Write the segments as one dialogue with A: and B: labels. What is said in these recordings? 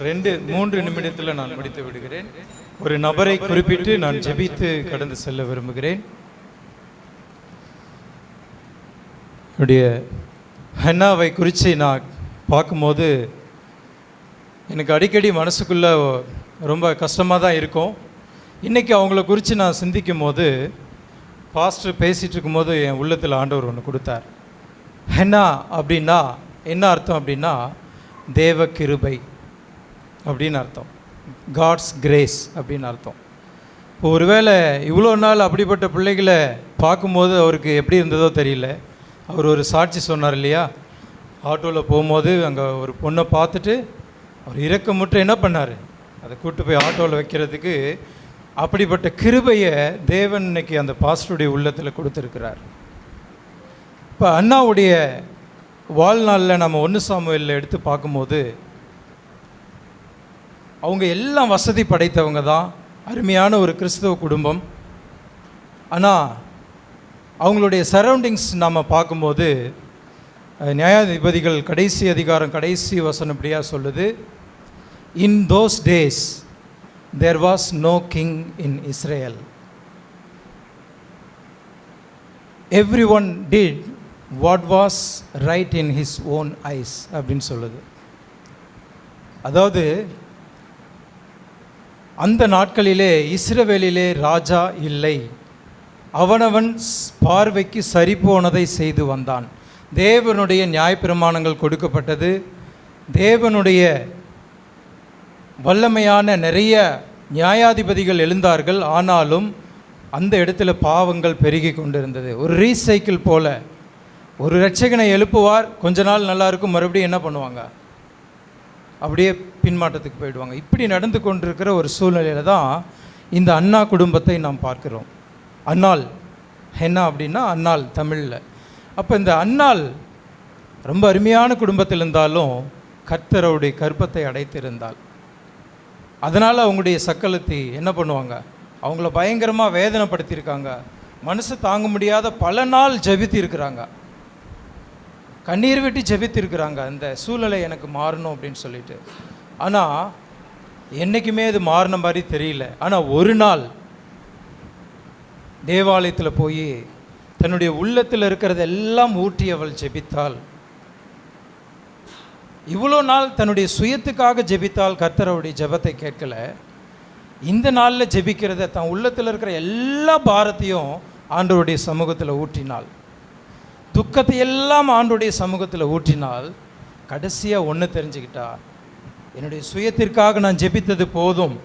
A: 3 நிமிடத்தில் நான் முடித்து விடுகிறேன். ஒரு நபரை குறிப்பிட்டு நான் ஜெபித்து கடந்து செல்ல விரும்புகிறேன். என்னுடைய ஹன்னாவை குறித்து நான் பார்க்கும்போது எனக்கு அடிக்கடி மனசுக்குள்ளே ரொம்ப கஷ்டமாக தான் இருக்கும். இன்றைக்கி அவங்கள குறித்து நான் சிந்திக்கும் போது, பாஸ்டர் பேசிகிட்டு இருக்கும்போது என் உள்ளத்தில் ஆண்டவர் ஒன்று கொடுத்தார். ஹன்னா அப்படின்னா என்ன அர்த்தம் அப்படின்னா, தேவ கிருபை அப்படின்னு அர்த்தம், காட்ஸ் கிரேஸ் அப்படின்னு அர்த்தம். இப்போ ஒருவேளை இவ்வளோ நாள் அப்படிப்பட்ட பிள்ளைகளை பார்க்கும்போது அவருக்கு எப்படி இருந்ததோ தெரியல. அவர் ஒரு சாட்சி சொன்னார் இல்லையா, ஆட்டோவில் போகும்போது அங்கே ஒரு பொண்ணை பார்த்துட்டு அவர் இரக்கமுற்று என்ன பண்ணார், அதை கூப்பிட்டு போய் ஆட்டோவில் வைக்கிறதுக்கு. அப்படிப்பட்ட கிருபையை தேவன் இன்னைக்கு அந்த பாஸ்டருடைய உள்ளத்தில் கொடுத்துருக்கிறார். இப்போ அண்ணாவுடைய வாழ்நாளில் நம்ம 1 சாமுவேலில் எடுத்து பார்க்கும்போது அவங்க எல்லாம் வசதி படைத்தவங்க தான், அருமையான ஒரு கிறிஸ்தவ குடும்பம். ஆனால் அவங்களுடைய சரௌண்டிங்ஸ் நாம் பார்க்கும்போது, நியாயாதிபதிகள் கடைசி அதிகாரம் கடைசி வசனம் இப்படியாக சொல்லுது, in those days there was no king in Israel. Everyone did what was right in his own eyes அப்படின்னு சொல்லுது. அதாவது அந்த நாட்களிலே இஸ்ரவேலிலே ராஜா இல்லை, அவனவன் பார்வைக்கு சரி போனதை செய்து வந்தான். தேவனுடைய நியாயப்பிரமாணங்கள் கொடுக்கப்பட்டது, தேவனுடைய வல்லமையான நிறைய நியாயாதிபதிகள் எழுந்தார்கள். ஆனாலும் அந்த இடத்துல பாவங்கள் பெருகி கொண்டிருந்தது. ஒரு ரீசைக்கிள் போல, ஒரு இரட்சகனை எழுப்புவார், கொஞ்ச நாள் நல்லா இருக்கும், மறுபடியும் என்ன பண்ணுவாங்க, அப்படியே பின்மாற்றத்துக்கு போயிடுவாங்க. இப்படி நடந்து கொண்டிருக்கிற ஒரு சூழ்நிலையில் தான் இந்த அண்ணா குடும்பத்தை நாம் பார்க்கிறோம். அன்னாள் ஹென்னா அப்படின்னா அன்னாள் தமிழில். அப்போ இந்த அன்னாள் ரொம்ப அருமையான குடும்பத்தில் இருந்தாலும் கர்த்தருடைய கர்ப்பத்தை அடைத்திருந்தாள். அதனால் அவங்களுடைய சக்களத்தி என்ன பண்ணுவாங்க, அவங்கள பயங்கரமாக வேதனைப்படுத்தியிருக்காங்க. மனசு தாங்க முடியாத பல நாள் ஜெபித்து இருக்கிறாங்க, கண்ணீர் விட்டு ஜெபித்து இருக்கிறாங்க, இந்த சூழ்நிலை எனக்கு மாறணும் அப்படின்னு சொல்லிட்டு. ஆனால் என்றைக்குமே அது மாறின மாதிரி தெரியல. ஆனால் ஒரு நாள் தேவாலயத்தில் போய் தன்னுடைய உள்ளத்தில் இருக்கிறதெல்லாம் ஊற்றி அவள் ஜெபித்தாள். இவ்வளோ நாள் தன்னுடைய சுயத்துக்காக ஜெபித்தால் கர்த்தர் அவருடைய ஜெபத்தை கேட்கல. இந்த நாளில் ஜெபிக்கிறத தன் உள்ளத்தில் இருக்கிற எல்லா பாரத்தையும் ஆண்டவருடைய சமூகத்தில் ஊற்றினாள், துக்கத்தை எல்லாம் ஆண்டவருடைய சமூகத்தில் ஊற்றினால் கடைசியாக ஒன்று தெரிஞ்சுக்கிட்டா, என்னுடைய சுயத்திற்காக நான் ஜெபித்தது போதும்,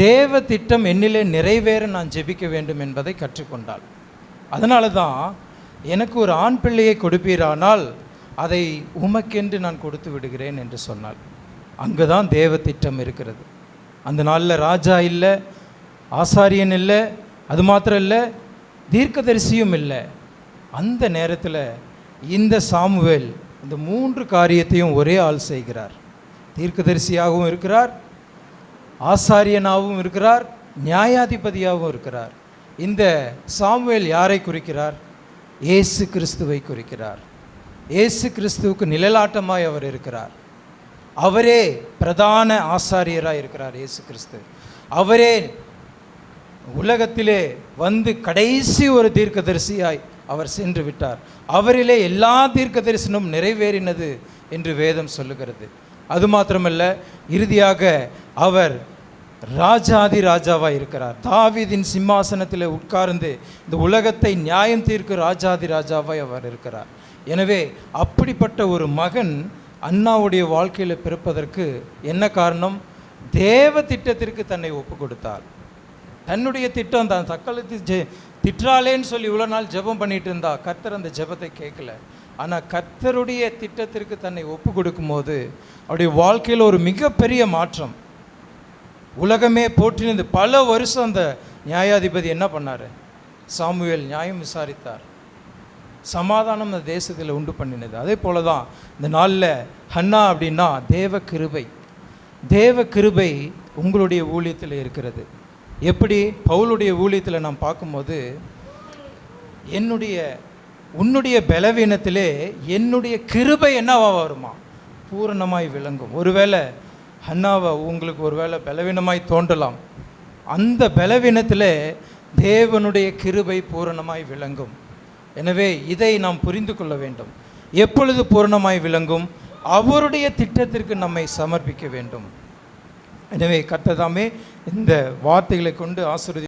A: தேவ திட்டம் என்னிலே நிறைவேற நான் ஜெபிக்க வேண்டும் என்பதை கற்றுக்கொண்டாள். அதனால தான் எனக்கு ஒரு ஆண் பிள்ளையை கொடுப்பீரானால் அதை உமக்கென்று நான் கொடுத்து விடுகிறேன் என்று சொன்னாள். அங்கே தான் தேவ திட்டம் இருக்கிறது. அந்த நாளில் ராஜா இல்லை, ஆசாரியன் இல்லை, அது மாத்திரம் இல்லை, தீர்க்கதரிசியும் இல்லை. அந்த நேரத்தில் இந்த சாமுவேல் இந்த 3 காரியத்தையும் ஒரே ஆள் செய்கிறார். தீர்க்கதரிசியாகவும் இருக்கிறார், ஆசாரியனாகவும் இருக்கிறார், நியாயாதிபதியாகவும் இருக்கிறார். இந்த சாமுவேல் யாரை குறிக்கிறார்? இயேசு கிறிஸ்துவை குறிக்கிறார். இயேசு கிறிஸ்துவுக்கு நிழலாட்டமாய் அவர் இருக்கிறார். அவரே பிரதான ஆசாரியராக இருக்கிறார். இயேசு கிறிஸ்து அவரே உலகத்திலே வந்து கடைசி ஒரு தீர்க்கதரிசியாய் அவர் சென்று விட்டார். அவரிலே எல்லா தீர்க்க தரிசனமும் நிறைவேறினது என்று வேதம் சொல்லுகிறது. அது மாத்திரமல்ல, இறுதியாக அவர் ராஜாதி ராஜாவாக இருக்கிறார். தாவீதின் சிம்மாசனத்தில் உட்கார்ந்து இந்த உலகத்தை நியாயம் தீர்க்க ராஜாதி ராஜாவாய் அவர் இருக்கிறார். எனவே அப்படிப்பட்ட ஒரு மகன் அண்ணாவுடைய வாழ்க்கையில் பிறப்பதற்கு என்ன காரணம்? தேவ திட்டத்திற்கு தன்னை ஒப்பு கொடுத்தார். தன்னுடைய திட்டம் தான் தக்களத்து திட்டாலேன்னு சொல்லி இவ்வளோ நாள் ஜெபம் பண்ணிட்டு இருந்தா, கர்த்தர் அந்த ஜெபத்தை கேட்கல. ஆனால் கர்த்தருடைய திட்டத்திற்கு தன்னை ஒப்பு கொடுக்கும்போது அவருடைய வாழ்க்கையில் ஒரு மிகப்பெரிய மாற்றம். உலகமே போற்றினது. பல வருஷம் அந்த நியாயாதிபதி என்ன பண்ணார்? சாமுவேல் நியாயம் விசாரித்தார். சமாதானம் அந்த தேசத்தில் உண்டு பண்ணினது. அதே போல தான் இந்த நாளில் ஹன்னா அப்படின்னா தேவ கிருபை. தேவ கிருபை உங்களுடைய ஊழியத்தில் இருக்கிறது. எப்படி? பவுலுடைய ஊழியத்தில் நாம் பார்க்கும்போது, உன்னுடைய பலவீனத்திலே என்னுடைய கிருபை என்னவா வருமா? பூரணமாய் விளங்கும். ஒருவேளை ஹன்னாவை உங்களுக்கு ஒருவேளை பலவீனமாய் தோன்றலாம். அந்த பலவீனத்தில் தேவனுடைய கிருபை பூரணமாய் விளங்கும். எனவே இதை நாம் புரிந்து கொள்ள வேண்டும். எப்பொழுது பூரணமாய் விளங்கும்? அவருடைய திட்டத்திற்கு நம்மை சமர்ப்பிக்க வேண்டும். எனவே கர்த்தர் தாமே இந்த வார்த்தைகளை கொண்டு ஆசீர்வதி